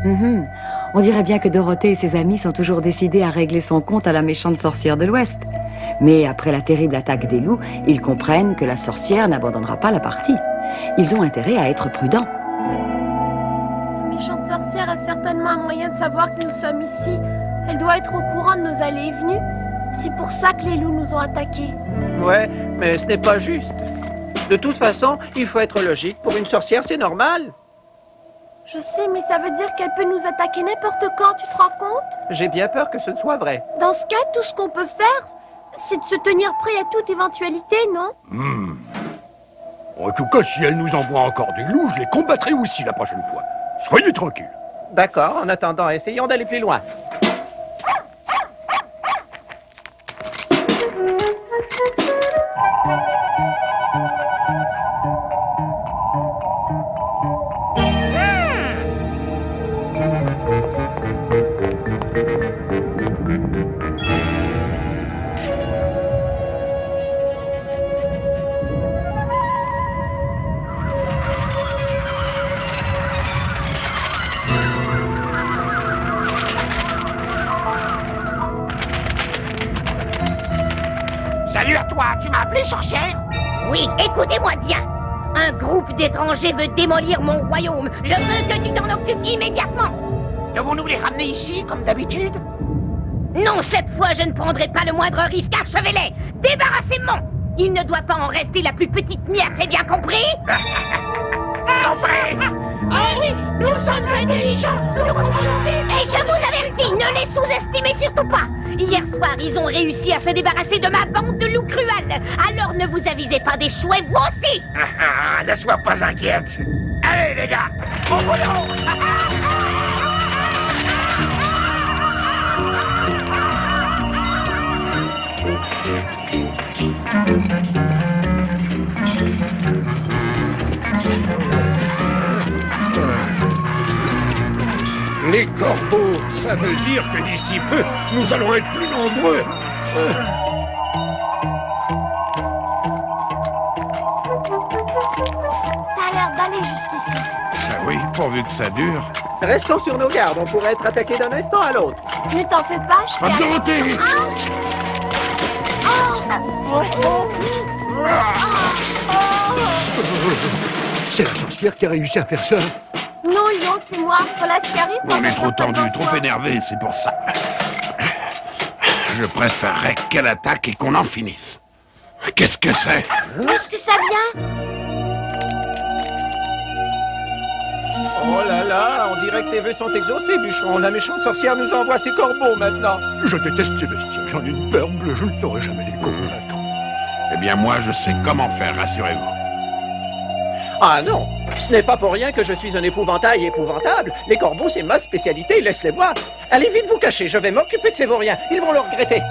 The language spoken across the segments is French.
On dirait bien que Dorothée et ses amis sont toujours décidés à régler son compte à la méchante sorcière de l'Ouest. Mais après la terrible attaque des loups, ils comprennent que la sorcière n'abandonnera pas la partie. Ils ont intérêt à être prudents. La méchante sorcière a certainement un moyen de savoir que nous sommes ici. Elle doit être au courant de nos allées et venues. C'est pour ça que les loups nous ont attaqués. Ouais, mais ce n'est pas juste. De toute façon, il faut être logique. Pour une sorcière, c'est normal. Je sais, mais ça veut dire qu'elle peut nous attaquer n'importe quand, tu te rends compte? J'ai bien peur que ce ne soit vrai. Dans ce cas, tout ce qu'on peut faire, c'est de se tenir prêt à toute éventualité, non? En tout cas, si elle nous envoie encore des loups, je les combattrai aussi la prochaine fois. Soyez tranquilles. D'accord, en attendant, essayons d'aller plus loin. Salut à toi, tu m'as appelé sorcière? Oui, écoutez-moi bien. Un groupe d'étrangers veut démolir mon royaume. Je veux que tu t'en occupes immédiatement. Devons-nous les ramener ici, comme d'habitude? Non, cette fois, je ne prendrai pas le moindre risque. Achevez-les. Débarrassez-moi. Il ne doit pas en rester la plus petite miette, c'est bien compris? Compris? Oh oui, nous sommes intelligents. Et je vous avertis, ne les sous-estimez surtout pas. Hier soir, ils ont réussi à se débarrasser de ma bande de loups cruels. Alors ne vous avisez pas d'échouer, vous aussi. Ne sois pas inquiète. Allez, les gars, au boulot. Les corbeaux, ça veut dire que d'ici peu, nous allons être plus nombreux. Ça a l'air d'aller jusqu'ici. Ben oui, pourvu que ça dure. Restons sur nos gardes, on pourrait être attaqué d'un instant à l'autre. Ne t'en fais pas, je fais Dorothée! C'est la sorcière qui a réussi à faire ça. Non, Lyon, c'est moi. Voilà ce qui arrive. On est trop tendu, trop énervé, c'est pour ça. Je préférerais qu'elle attaque et qu'on en finisse. Qu'est-ce que c'est? D'où est-ce que ça vient? Oh là là, on dirait que tes vœux sont exaucés, bûcheron. La méchante sorcière nous envoie ses corbeaux maintenant. Je déteste ces bestioles, j'en ai une peur bleue, je ne saurais jamais les combattre. Eh bien, moi, je sais comment faire, rassurez-vous. Ah non, ce n'est pas pour rien que je suis un épouvantail épouvantable. Les corbeaux, c'est ma spécialité, laisse-les voir. Allez vite vous cacher, je vais m'occuper de ces vauriens. Ils vont le regretter.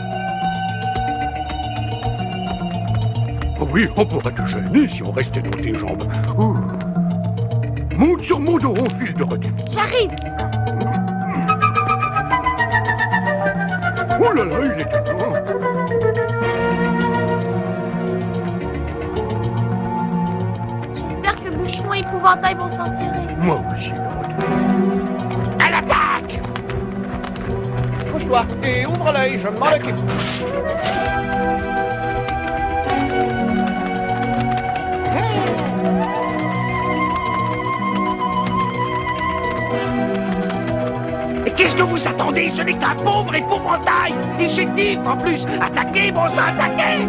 Oh oui, on pourrait te gêner si on restait dans tes jambes. Ouh. Monte sur mon dos, on file de retour. J'arrive. Oh là là, il était loin. J'espère que Bûcheron et Épouvantail vont s'en tirer. Moi aussi, Dorothée. À l'attaque! Couche-toi et ouvre l'œil, je m'en occupe. Qu'est-ce que vous attendez? Ce n'est qu'un pauvre épouvantail! Et chétif, en plus! Attaquez, bon sang, attaquez!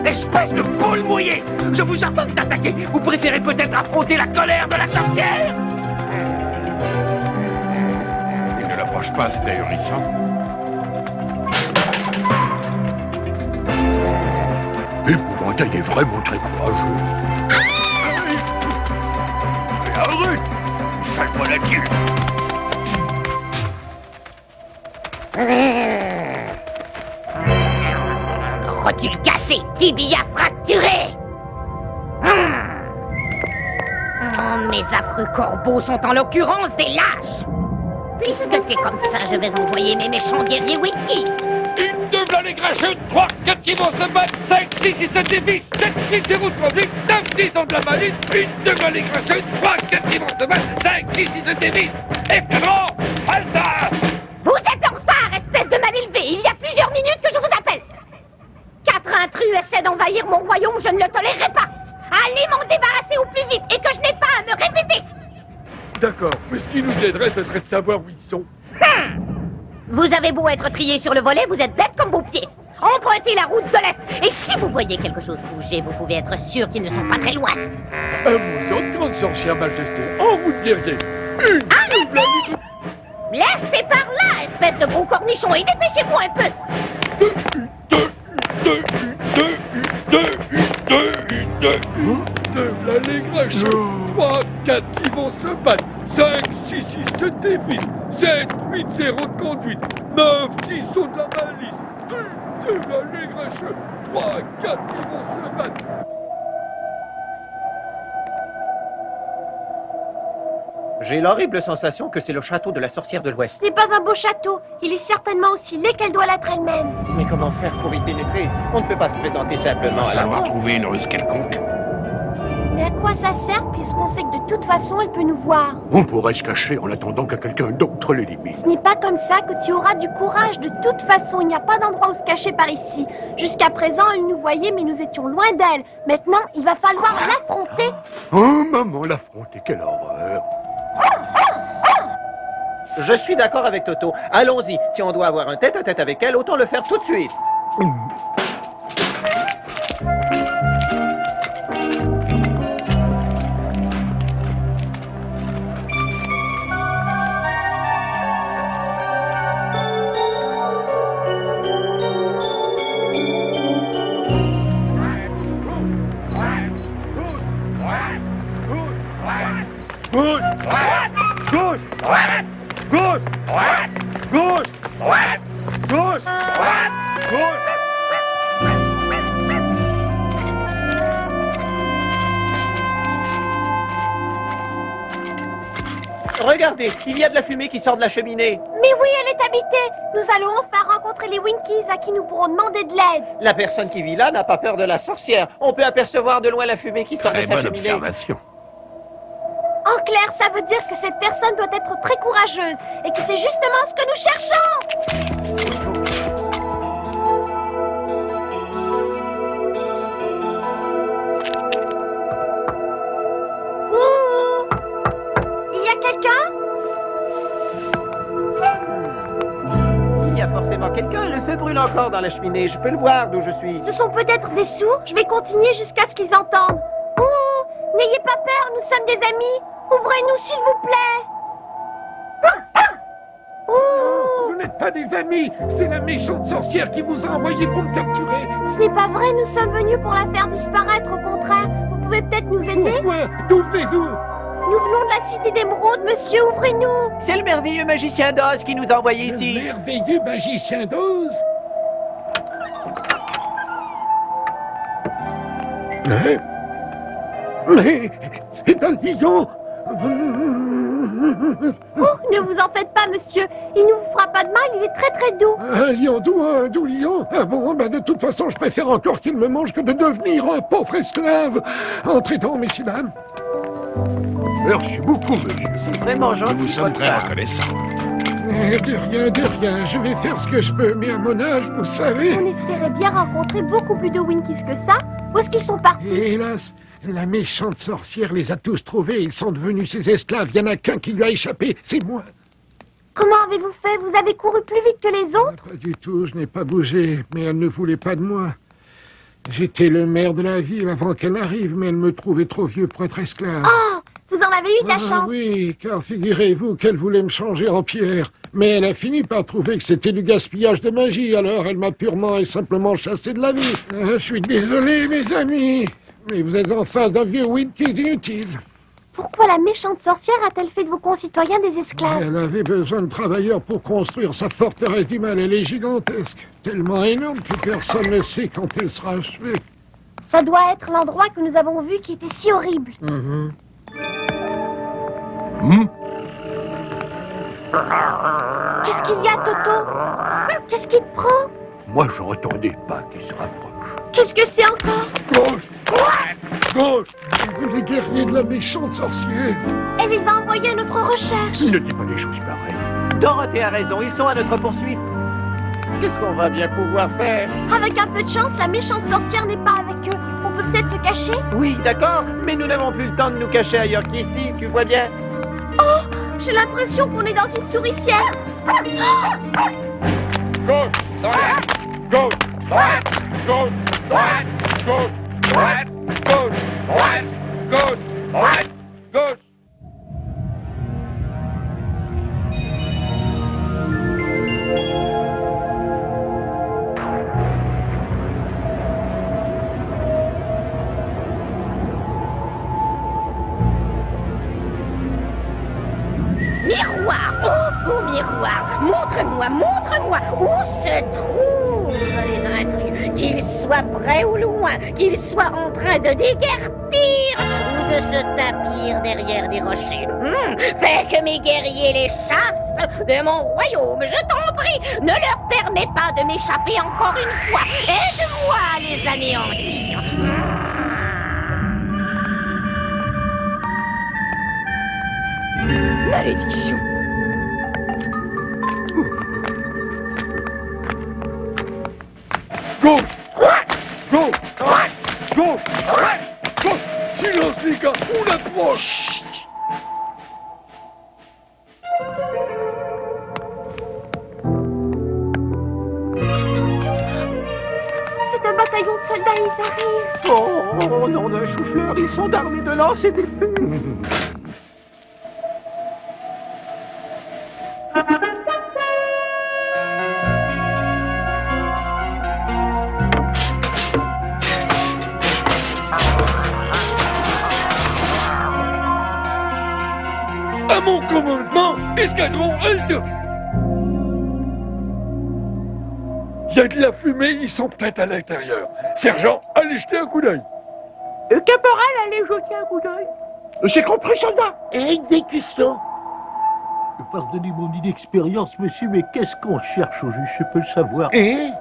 Espèce de poule mouillée! Je vous ordonne d'attaquer! Vous préférez peut-être affronter la colère de la sorcière? Il ne l'approche pas, c'est ahurissant. Épouvantail est vraiment très courageux. Mais arrête! Sale volatile! Rotule cassé, tibia fracturé. Oh, mes affreux corbeaux sont en l'occurrence des lâches. Puisque c'est comme ça, je vais envoyer mes méchants guerriers Wickies. 1, 2, v'là les grincheux, 3, 4 qui vont se battre, 5, 6, 7 défis, 7, 8, 0, 3, 8, 9, 10 ont de la malice, 1, 2, v'là les grincheux, 3, 4 qui vont se battre, 5, 6, 7 défis, escadron, halte! Vous êtes en retard, espèce de mal élevé. Il y a plusieurs minutes que je vous appelle. 4 intrus essaient d'envahir mon royaume, je ne le tolérerai pas. Allez m'en débarrasser au plus vite et que je n'ai pas à me répéter. D'accord, mais ce qui nous aiderait, ce serait de savoir où ils sont. Vous avez beau être trié sur le volet, vous êtes bête comme vos pieds. Empruntez la route de l'Est. Et si vous voyez quelque chose bouger, vous pouvez être sûr qu'ils ne sont pas très loin. À vous autres, grande sorcière majesté, en route guerrier. Arrêtez! Laissez par là, espèce de gros cornichon, et dépêchez-vous un peu. Là les grincheux, 3, 4 qui vont se battre, 5, 6, 6, 7 défis, 7, 8, 0 de conduite, 9, 10 sauts de la malice, 2, là les grincheux, 3, 4 qui vont se battre. J'ai l'horrible sensation que c'est le château de la sorcière de l'Ouest. Ce n'est pas un beau château. Il est certainement aussi laid qu'elle doit l'être elle-même. Mais comment faire pour y pénétrer? On ne peut pas se présenter simplement Il à la va porte. trouver une ruse quelconque. Mais à quoi ça sert puisqu'on sait que de toute façon elle peut nous voir? On pourrait se cacher en attendant que quelqu'un d'autre l'élimine. Ce n'est pas comme ça que tu auras du courage. De toute façon, il n'y a pas d'endroit où se cacher par ici. Jusqu'à présent, elle nous voyait, mais nous étions loin d'elle. Maintenant, il va falloir l'affronter. Oh maman, l'affronter, quelle horreur. Je suis d'accord avec Toto. Allons-y. Si on doit avoir un tête-à-tête avec elle, autant le faire tout de suite. Gauche, gauche, gauche, gauche, gauche, gauche. Regardez, il y a de la fumée qui sort de la cheminée. Mais oui, elle est habitée. Nous allons enfin rencontrer les Winkies à qui nous pourrons demander de l'aide. La personne qui vit là n'a pas peur de la sorcière. On peut apercevoir de loin la fumée qui sort de Très sa bonne cheminée. observation. En clair, ça veut dire que cette personne doit être très courageuse et que c'est justement ce que nous cherchons. Ouh! Il y a quelqu'un? Il y a forcément quelqu'un. Le feu brûle encore dans la cheminée. Je peux le voir d'où je suis. Ce sont peut-être des sourds. Je vais continuer jusqu'à ce qu'ils entendent. Ouh! N'ayez pas peur, nous sommes des amis. Ouvrez-nous, s'il vous plaît. Ouh! Vous n'êtes pas des amis, c'est la méchante sorcière qui vous a envoyé pour me capturer. Ce n'est pas vrai, nous sommes venus pour la faire disparaître, au contraire. Vous pouvez peut-être nous aider? Pourquoi? D'où venez-vous? Nous venons de la cité d'émeraude, monsieur, ouvrez-nous. C'est le merveilleux magicien d'Oz qui nous a envoyés ici. Le merveilleux magicien d'Oz. Hein? Mais c'est un lion. Oh, ne vous en faites pas, monsieur. Il ne vous fera pas de mal, il est très très doux. Un lion doux, un doux lion. Ah bon, ben de toute façon, je préfère encore qu'il me mange que de devenir un pauvre esclave. Entrez donc, messieurs, dames. Merci beaucoup, monsieur. C'est vraiment gentil. Nous vous sommes votre très part. reconnaissants. De rien. Je vais faire ce que je peux, mais à mon âge, vous savez. On espérait bien rencontrer beaucoup plus de Winkies que ça. Où est-ce qu'ils sont partis? Hélas, la méchante sorcière les a tous trouvés. Ils sont devenus ses esclaves. Il n'y en a qu'un qui lui a échappé. C'est moi. Comment avez-vous fait? Vous avez couru plus vite que les autres? Pas du tout, je n'ai pas bougé, mais elle ne voulait pas de moi. J'étais le maire de la ville avant qu'elle arrive, mais elle me trouvait trop vieux pour être esclave. Oh, vous en avez eu de la chance. Oui, car figurez-vous qu'elle voulait me changer en pierre. Mais elle a fini par trouver que c'était du gaspillage de magie, alors elle m'a purement et simplement chassé de la vie. Je suis désolé, mes amis, mais vous êtes en face d'un vieux Winkies inutile. Pourquoi la méchante sorcière a-t-elle fait de vos concitoyens des esclaves? Elle avait besoin de travailleurs pour construire sa forteresse du mal. Elle est gigantesque, tellement énorme que personne ne sait quand elle sera achevée. Ça doit être l'endroit que nous avons vu qui était si horrible. Qu'est-ce qu'il y a, Toto? Qu'est-ce qui te prend? Moi, j'entends des pas qui se rapprochent. Qu'est-ce que c'est encore? Gauche! Gauche! Les guerriers de la méchante sorcière! Elle les a envoyés à notre recherche. Ne dis pas des choses pareilles. Dorothée a raison, ils sont à notre poursuite. Qu'est-ce qu'on va bien pouvoir faire? Avec un peu de chance, la méchante sorcière n'est pas avec eux. On peut peut-être se cacher? Oui, d'accord, mais nous n'avons plus le temps de nous cacher ailleurs qu'ici, tu vois bien. Oh, j'ai l'impression qu'on est dans une souricière. Gauche, droite, gauche, droite, gauche, droite, gauche, droite, gauche, droite, gauche, droite, gauche. Miroir, oh beau miroir, montre-moi où se trouvent les intrus, qu'ils soient près ou loin, qu'ils soient en train de déguerpir ou de se tapir derrière des rochers. Fais que mes guerriers les chassent de mon royaume, je t'en prie, ne leur permets pas de m'échapper encore une fois, aide-moi à les anéantir. Malédiction! Gauche! Droite! Gauche! Droite! Gauche! Droite! Gauche! Silence, les gars! On approche! Attention, c'est un bataillon de soldats, ils arrivent. Oh, nom d'un chou-fleur, ils sont armés de lances et d'épées. À mon commandement, escadron halte! Il y a de la fumée, ils sont peut-être à l'intérieur. Sergent, allez jeter un coup d'œil. Caporal, allez jeter un coup d'œil. C'est compris, soldat. Exécution. Pardonnez mon inexpérience, monsieur, mais qu'est-ce qu'on cherche au juste? Je peux le savoir. Et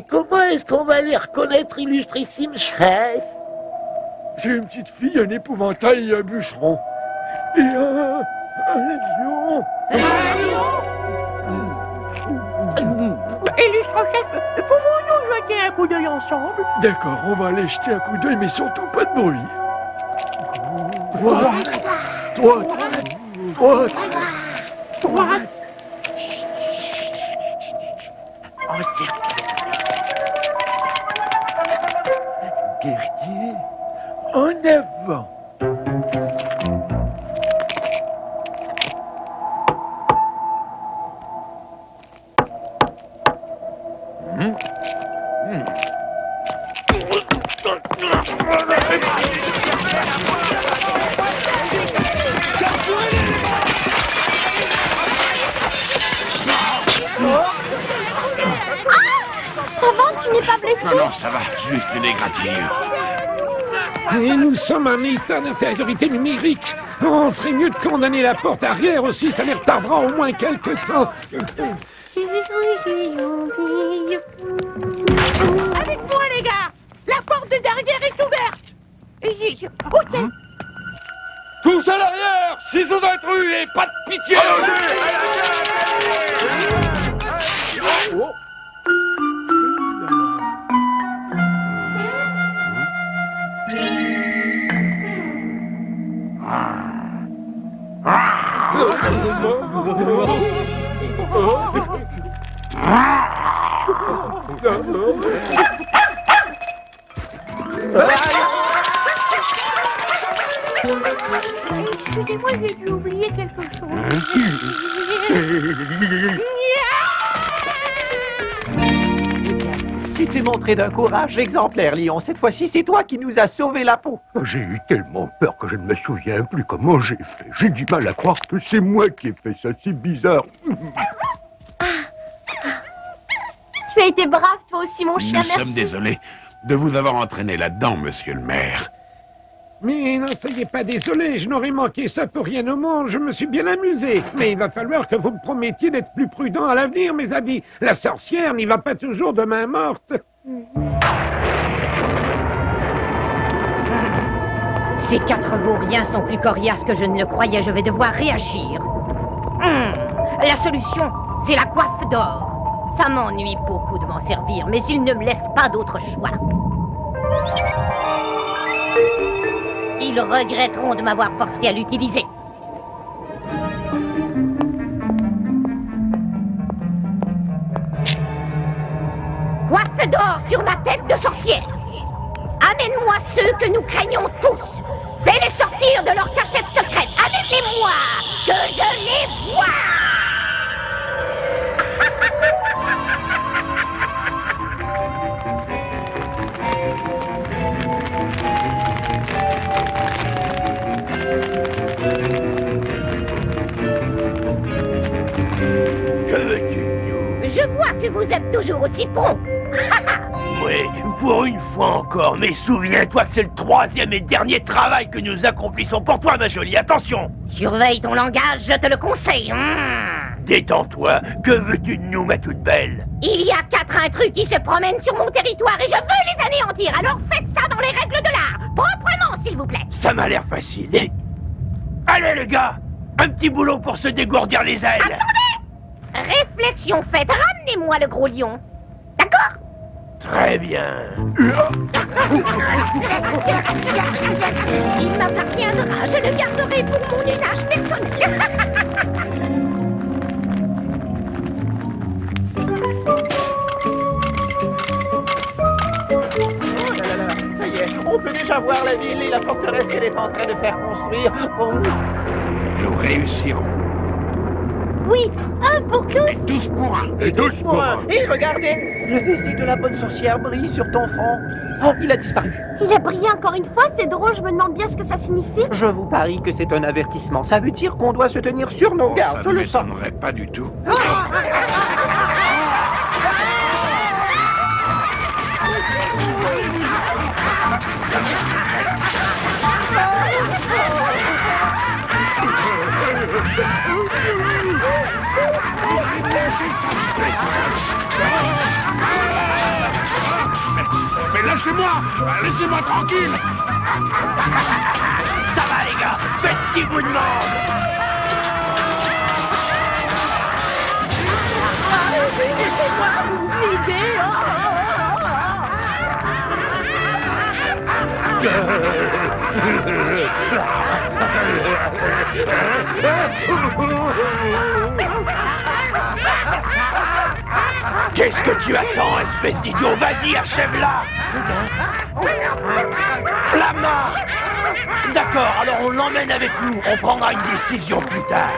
comment est-ce qu'on va les reconnaître, illustrissime chef? J'ai une petite fille, un épouvantail et un bûcheron. Et un lion. Illustre chef, pouvons-nous jeter un coup d'œil ensemble? D'accord, on va aller jeter un coup d'œil, mais surtout pas de bruit. Droite, droite, droite, droite. Encerclé. Guerrier, en avant. Ça va, tu n'es pas blessé? Non, ça va, juste une égratignure. Et nous sommes en état d'infériorité numérique. On ferait mieux de condamner la porte arrière aussi, ça les retardera au moins quelque temps. Avec moi, les gars! La porte de derrière est ouverte! Ok. Tous à l'arrière, 6 aux intrus et pas de pitié. Excusez-moi, j'ai dû oublier quelque chose. Tu t'es montré d'un courage exemplaire, Lion. Cette fois-ci, c'est toi qui nous as sauvé la peau. J'ai eu tellement peur que je ne me souviens plus comment j'ai fait. J'ai du mal à croire que c'est moi qui ai fait ça, c'est bizarre. Tu as été brave, toi aussi, mon chien, Nous merci. sommes désolés de vous avoir entraîné là-dedans, monsieur le maire. Mais n'en soyez pas désolé, je n'aurais manqué ça pour rien au monde, je me suis bien amusé. Mais il va falloir que vous me promettiez d'être plus prudent à l'avenir, mes amis. La sorcière n'y va pas toujours de main morte. Ces 4 vauriens sont plus coriaces que je ne le croyais, je vais devoir réagir. La solution, c'est la coiffe d'or. Ça m'ennuie beaucoup de m'en servir, mais il ne me laisse pas d'autre choix. Ils regretteront de m'avoir forcé à l'utiliser. Coiffe d'or sur ma tête de sorcière. Amène-moi ceux que nous craignons tous. Fais-les sortir de leur cachette secrète. Amène-les-moi, que je les vois. Que veux-tu de nous? Je vois que vous êtes toujours aussi prompt. Oui, pour une fois encore, mais souviens-toi que c'est le 3e et dernier travail que nous accomplissons pour toi, ma jolie, attention! Surveille ton langage, je te le conseille. Détends-toi, que veux-tu de nous, ma toute belle? Il y a 4 intrus qui se promènent sur mon territoire et je veux les anéantir, alors faites ça dans les règles de l'art, proprement s'il vous plaît. Ça m'a l'air facile. Allez les gars, un petit boulot pour se dégourdir les ailes. Attendez! Réflexion faite, ramenez-moi le gros lion. D'accord? Très bien. Il m'appartiendra, je le garderai pour mon usage personnel. Ça y est, on peut déjà voir la ville et la forteresse qu'elle est en train de faire construire. Nous réussirons. Oui, un pour tous. Et tous pour un. Et tous pour un. Et regardez, le baiser de la bonne sorcière brille sur ton front. Oh, il a disparu. Il a brillé encore une fois, c'est drôle, je me demande bien ce que ça signifie. Je vous parie que c'est un avertissement. Ça veut dire qu'on doit se tenir sur nos gardes, je le sens. Ça ne m'étonnerait pas du tout. Mais lâchez-moi! Laissez-moi tranquille! Ça va les gars, faites ce qu'il vous demande. Laissez-moi vous vider. Qu'est-ce que tu attends, espèce d'idiot? Vas-y, achève-la! La marque! D'accord, alors on l'emmène avec nous. On prendra une décision plus tard.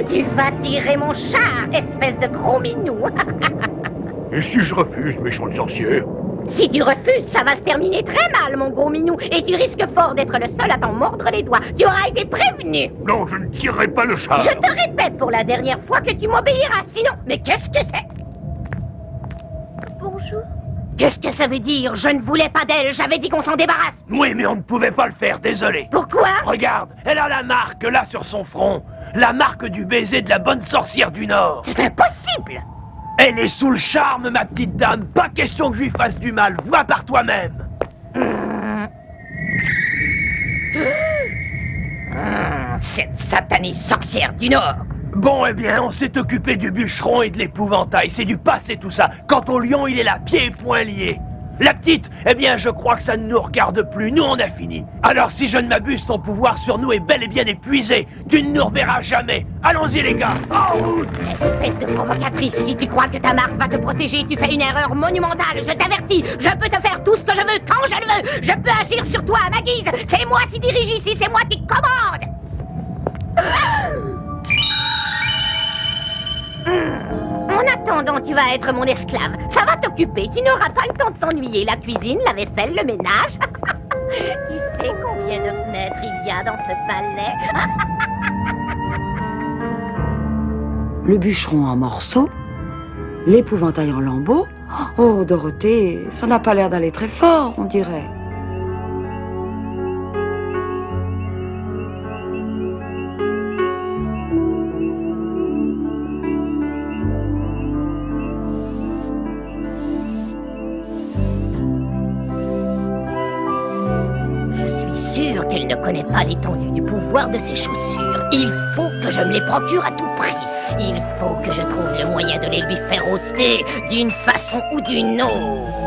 Tu vas tirer mon char, espèce de gros minou. Et si je refuse, méchante sorcière? Si tu refuses, ça va se terminer très mal, mon gros minou, et tu risques fort d'être le seul à t'en mordre les doigts. Tu auras été prévenu. Non, je ne tirerai pas le char. Je te répète pour la dernière fois que tu m'obéiras, sinon... Mais qu'est-ce que c'est? Bonjour. Qu'est-ce que ça veut dire? Je ne voulais pas d'elle, j'avais dit qu'on s'en débarrasse. Oui, mais on ne pouvait pas le faire, désolé. Pourquoi? Regarde, elle a la marque là sur son front. La marque du baiser de la bonne sorcière du Nord. C'est impossible. Elle est sous le charme, ma petite dame. Pas question que je lui fasse du mal. Vois par toi-même. Cette satanée sorcière du Nord. Bon, eh bien, on s'est occupé du bûcheron et de l'épouvantail. C'est du passé, tout ça. Quant au lion, il est là, pieds et poings liés. La petite, eh bien, je crois que ça ne nous regarde plus. Nous, on a fini. Alors, si je ne m'abuse, ton pouvoir sur nous est bel et bien épuisé. Tu ne nous reverras jamais. Allons-y, les gars. Oh! Espèce de provocatrice, si tu crois que ta marque va te protéger, tu fais une erreur monumentale. Je t'avertis, je peux te faire tout ce que je veux quand je le veux. Je peux agir sur toi à ma guise. C'est moi qui dirige ici, c'est moi qui commande. En attendant, tu vas être mon esclave. Ça va t'occuper, tu n'auras pas le temps de t'ennuyer. La cuisine, la vaisselle, le ménage. Tu sais combien de fenêtres il y a dans ce palais? Le bûcheron en morceaux, l'épouvantail en lambeaux. Oh, Dorothée, ça n'a pas l'air d'aller très fort, on dirait. Qu'elle ne connaît pas l'étendue du pouvoir de ses chaussures. Il faut que je me les procure à tout prix. Il faut que je trouve le moyen de les lui faire ôter d'une façon ou d'une autre.